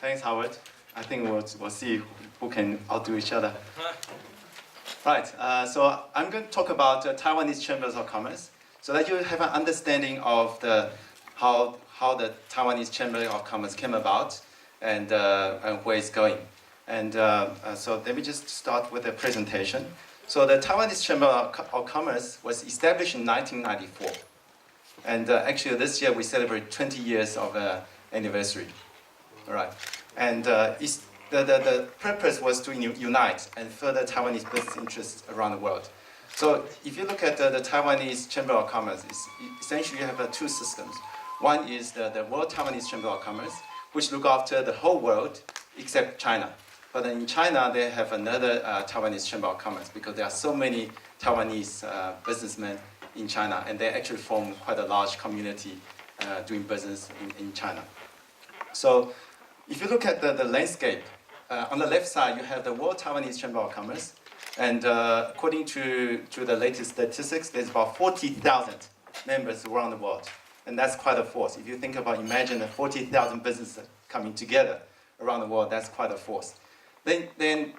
Thanks, Howard. I think we'll see who can outdo each other. Right, so I'm going to talk about Taiwanese Chambers of Commerce so that you have an understanding of how the Taiwanese Chamber of Commerce came about and where it's going. And so let me just start with the presentation. So the Taiwanese Chamber of Commerce was established in 1994. And actually this year we celebrate 20 years of anniversary. All right. And the purpose was to unite and further Taiwanese business interests around the world. So if you look at the Taiwanese Chamber of Commerce, essentially you have two systems. One is the World Taiwanese Chamber of Commerce, which look after the whole world except China. But in China, they have another Taiwanese Chamber of Commerce because there are so many Taiwanese businessmen in China, and they actually form quite a large community doing business in China. So if you look at the landscape, on the left side, you have the World Taiwanese Chamber of Commerce. And according to the latest statistics, there's about 40,000 members around the world. And that's quite a force. If you think about, imagine the 40,000 businesses coming together around the world, that's quite a force. Then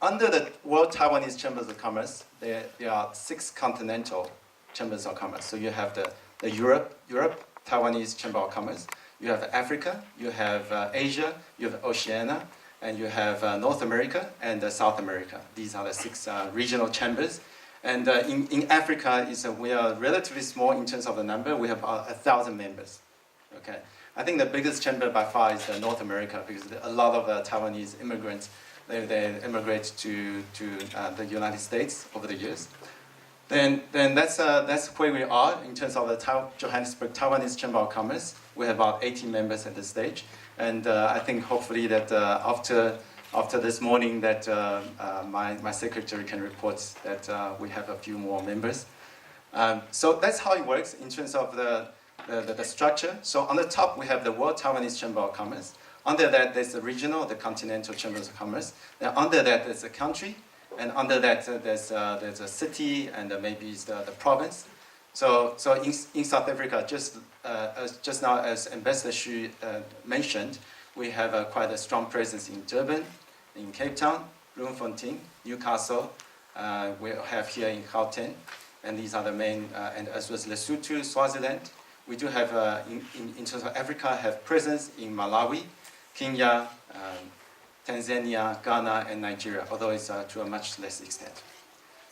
under the World Taiwanese Chambers of Commerce, there are 6 continental chambers of commerce. So you have the Europe Taiwanese Chamber of Commerce. You have Africa, you have Asia, you have Oceania, and you have North America and South America. These are the 6 regional chambers. And in Africa, we are relatively small in terms of the number. We have 1,000 members. Okay. I think the biggest chamber by far is North America because a lot of Taiwanese immigrants, they immigrate to the United States over the years. Then that's where we are in terms of the Johannesburg Taiwanese Chamber of Commerce. We have about 18 members at this stage, and I think hopefully that after this morning that my secretary can report that we have a few more members. So that's how it works in terms of the structure. So on the top we have the World Taiwanese Chamber of Commerce. Under that there's the regional, the continental chambers of commerce. Then under that there's a country. And under that, there's a city and maybe it's the province. So in South Africa, just now as Ambassador Xu mentioned, we have quite a strong presence in Durban, in Cape Town, Bloemfontein, Newcastle. We have here in Gauteng, and these are the main, and as well as Lesotho, Swaziland. We do have, in terms of Africa, have presence in Malawi, Kenya, Tanzania, Ghana, and Nigeria, although it's to a much less extent.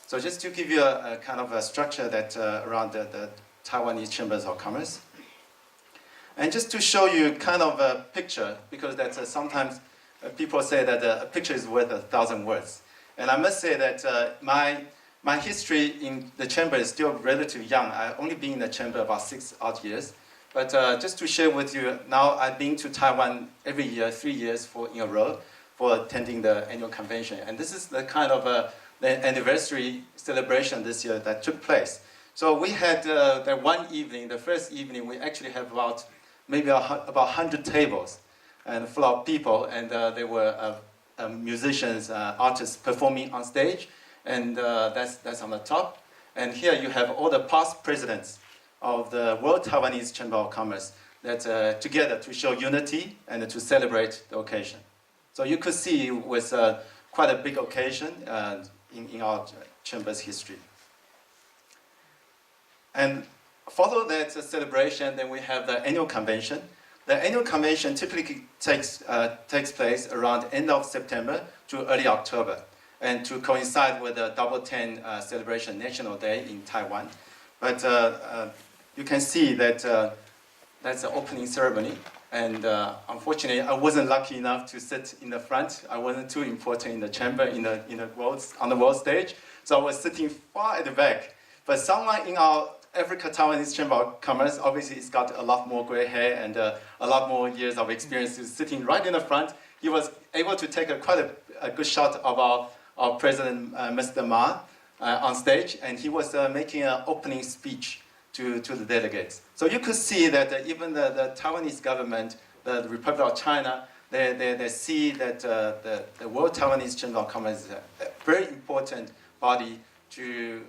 So just to give you a kind of a structure that around the Taiwanese Chambers of Commerce. And just to show you kind of a picture, because that's sometimes people say that a picture is worth 1,000 words. And I must say that my history in the chamber is still relatively young. I've only been in the chamber about 6 odd years. But just to share with you, now I've been to Taiwan every year, 3 years in a row, for attending the annual convention. And this is the kind of the anniversary celebration this year that took place. So we had that one evening, the first evening, we actually have about 100 tables and full of people, and there were musicians, artists performing on stage, and that's on the top. And here you have all the past presidents of the World Taiwanese Chamber of Commerce that together to show unity and to celebrate the occasion. So you could see it was quite a big occasion in our chamber's history. And follow that celebration, then we have the annual convention. The annual convention typically takes place around end of September to early October, and to coincide with the Double 10 celebration National Day in Taiwan. But you can see that that's the opening ceremony. And unfortunately, I wasn't lucky enough to sit in the front. I wasn't too important in the chamber, on the world stage. So I was sitting far at the back. But someone in our Africa Taiwanese Chamber of Commerce, obviously he's got a lot more gray hair and a lot more years of experience, sitting right in the front. He was able to take quite a good shot of our President, Mr. Ma, on stage. And he was making an opening speech to the delegates. So you could see that even the Taiwanese government, the Republic of China, they see that the World Taiwanese Chamber of Commerce is a very important body to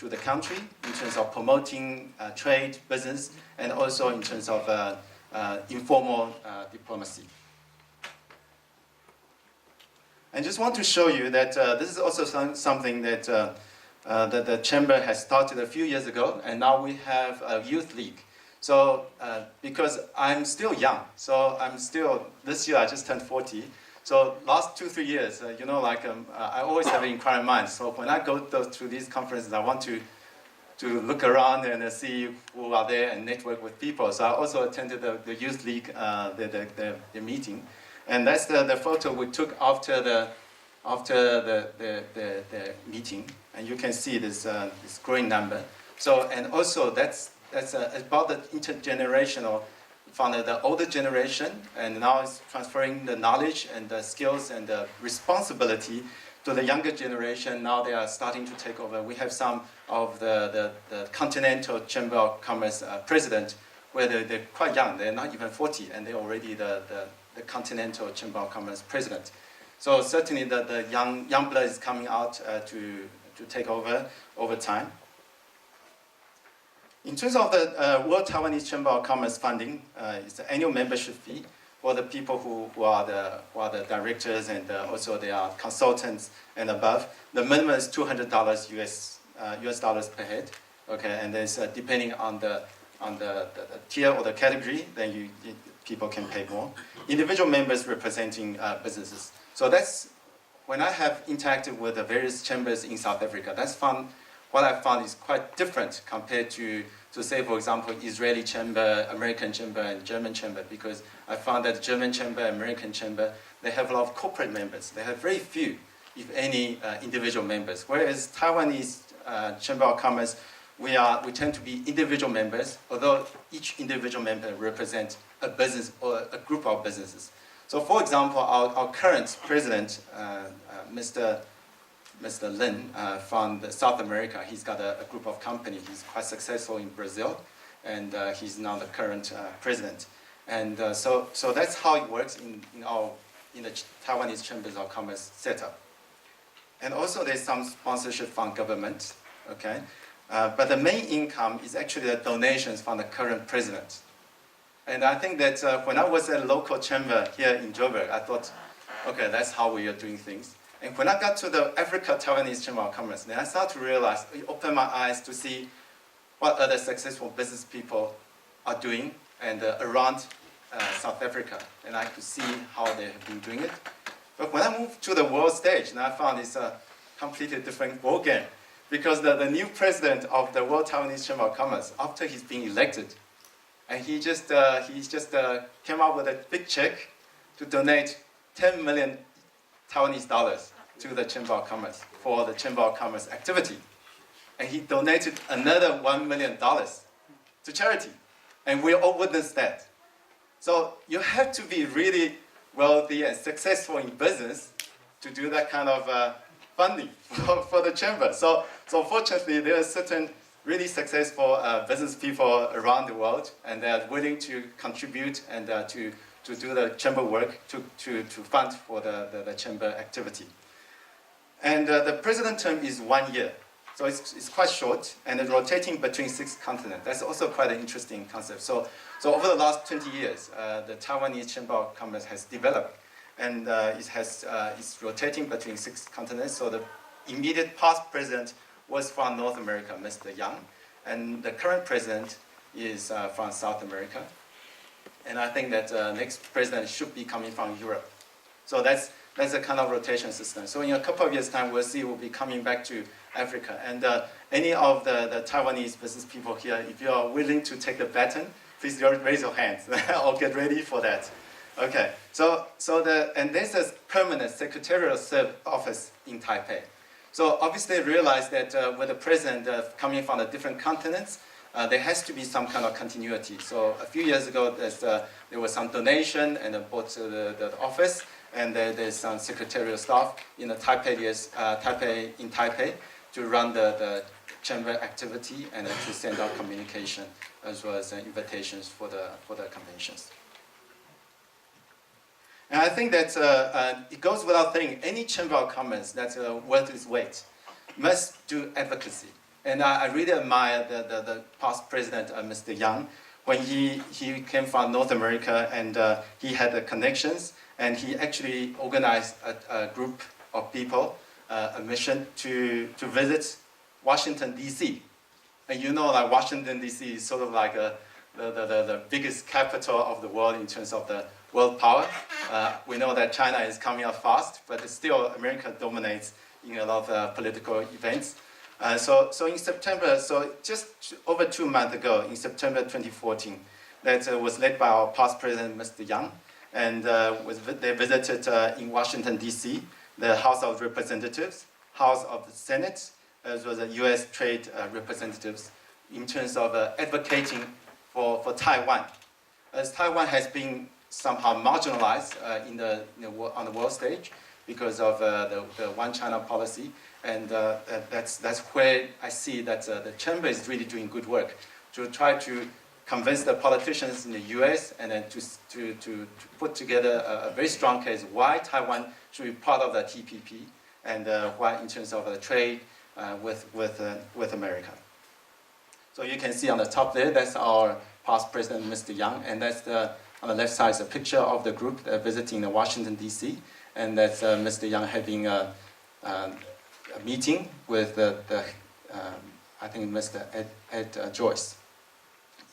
the country in terms of promoting trade, business, and also in terms of informal diplomacy. And just want to show you that this is also something that, that the Chamber has started a few years ago, and now we have a youth league. So, because I'm still young, so this year I just turned 40, so last 2-3 years, you know, like I always have an inquiring mind, so when I go through these conferences, I want to look around and see who are there and network with people. So I also attended the youth league, the meeting. And that's the photo we took after the meeting, and you can see this growing number. So, and also that's about the intergenerational, from the older generation, and now it's transferring the knowledge and the skills and the responsibility to the younger generation. Now they are starting to take over. We have some of the Continental Chamber of Commerce president, where they're quite young. They're not even 40, and they're already the Continental Chamber of Commerce president. So certainly the young blood is coming out to take over time. In terms of the World Taiwanese Chamber of Commerce funding, it's the annual membership fee for the people who are the directors, and also they are consultants and above. The minimum is $200 US dollars per head. Okay, and there's depending on the tier or the category, then people can pay more. Individual members representing businesses. So that's when I have interacted with the various chambers in South Africa. That's fun. What I found is quite different compared to say, for example, Israeli chamber, American chamber, and German chamber, because I found that German chamber, American chamber, they have a lot of corporate members. They have very few, if any, individual members. Whereas Taiwanese Chamber of Commerce, we tend to be individual members, although each individual member represents a business or a group of businesses. So, for example, our current president, Mr. Lin from South America, he's got a group of companies. He's quite successful in Brazil, and he's now the current president. And so that's how it works in the Taiwanese Chambers of Commerce setup. And also there's some sponsorship from government, okay? But the main income is actually the donations from the current president. And I think that when I was at a local chamber here in Joburg, I thought, okay, that's how we are doing things. And when I got to the Africa Taiwanese Chamber of Commerce, then I started to realize, it opened my eyes to see what other successful business people are doing and around South Africa. And I could see how they have been doing it. But when I moved to the world stage, and I found it's a completely different ballgame. Because the new president of the World Taiwanese Chamber of Commerce, after he's been elected, and he just came up with a big check to donate 10 million Taiwanese dollars to the Chamber of Commerce for the Chamber of Commerce activity. And he donated another $1 million to charity. And we all witnessed that. So you have to be really wealthy and successful in business to do that kind of funding for the chamber. So fortunately, there are certain really successful business people around the world, and they are willing to contribute and to do the chamber work to fund for the chamber activity. And the president term is 1 year. So it's quite short, and it's rotating between 6 continents. That's also quite an interesting concept. So over the last 20 years, the Taiwanese Chamber of Commerce has developed, and it's rotating between 6 continents. So the immediate past president was from North America, Mr. Yang, and the current president is from South America. And I think that next president should be coming from Europe. So that's a kind of rotation system. So in a couple of years' time, we'll see we'll be coming back to Africa. And any of the Taiwanese business people here, if you are willing to take the baton, please raise your hands. I'll get ready for that. Okay. And there's a permanent secretarial office in Taipei. So obviously realize that with the president coming from the different continents, there has to be some kind of continuity. So a few years ago, there was some donation and brought to the office, and there's some secretarial staff in the Taipei to run the chamber activity and to send out communication as well as invitations for the conventions. And I think that it goes without saying, any Chamber of Commerce that's worth its weight must do advocacy. And I really admire the past president, Mr. Yang, when he came from North America, and he had the connections, and he actually organized a group of people, a mission to visit Washington, D.C. And you know, like Washington, D.C. is sort of like the biggest capital of the world in terms of the world power. We know that China is coming up fast, but still America dominates in a lot of political events. So in September, so just over 2 months ago, in September 2014, that was led by our past president, Mr. Yang, and they visited in Washington, D.C., the House of Representatives, House of the Senate, as well as the U.S. trade representatives, in terms of advocating for Taiwan. As Taiwan has been somehow marginalized on the world stage because of the One China policy, and that's where I see that the chamber is really doing good work to try to convince the politicians in the U.S. and then to put together a very strong case why Taiwan should be part of the TPP and why in terms of the trade with America. So you can see on the top there, that's our past president, Mr. Yang, and that's on the left side is a picture of the group visiting the Washington, D.C., and that's Mr. Yang having a meeting with I think Mr. Ed Joyce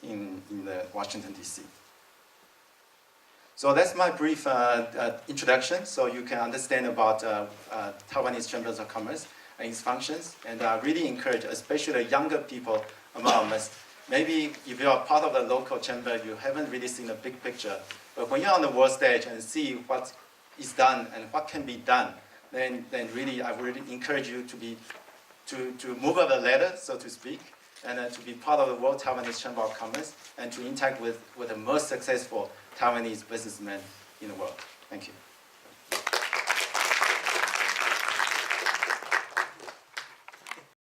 in the Washington, D.C. So that's my brief introduction, so you can understand about Taiwanese Chambers of Commerce and its functions. And I really encourage, especially younger people among us, maybe if you are part of the local chamber, you haven't really seen the big picture. But when you're on the world stage and see what is done and what can be done, then really I would really encourage you to move up the ladder, so to speak, and to be part of the World Taiwanese Chamber of Commerce and to interact with the most successful Taiwanese businessmen in the world. Thank you.